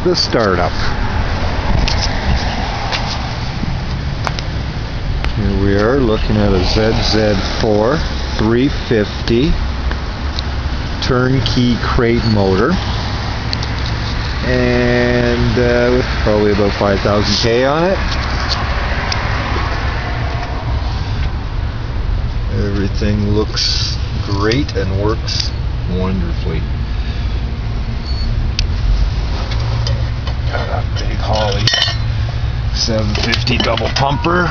the startup. Here we are looking at a ZZ4 350 turnkey crate motor, and with probably about 5,000 K on it. Everything looks great and works wonderfully. Got a big Holley 750 double pumper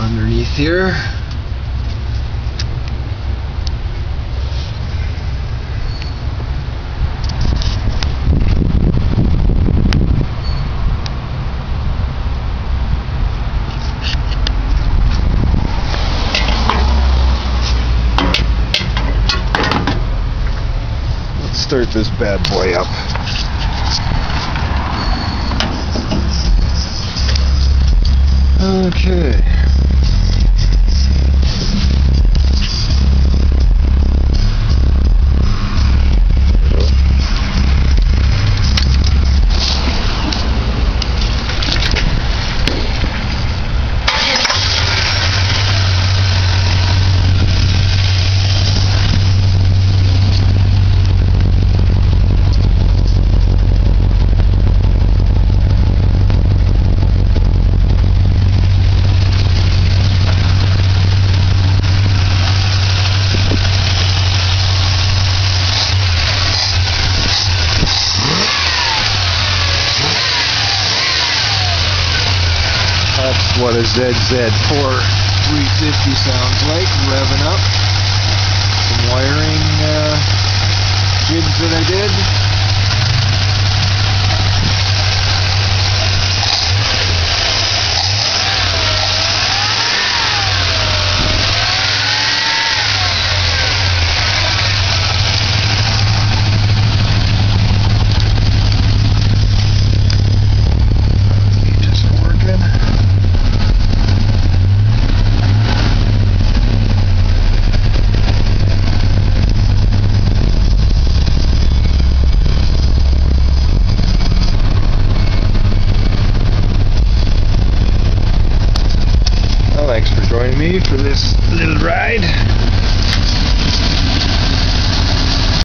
underneath here. Let's start this bad boy up. Okay. That's what a ZZ4 350 sounds like, revving up. Some wiring jigs that I did.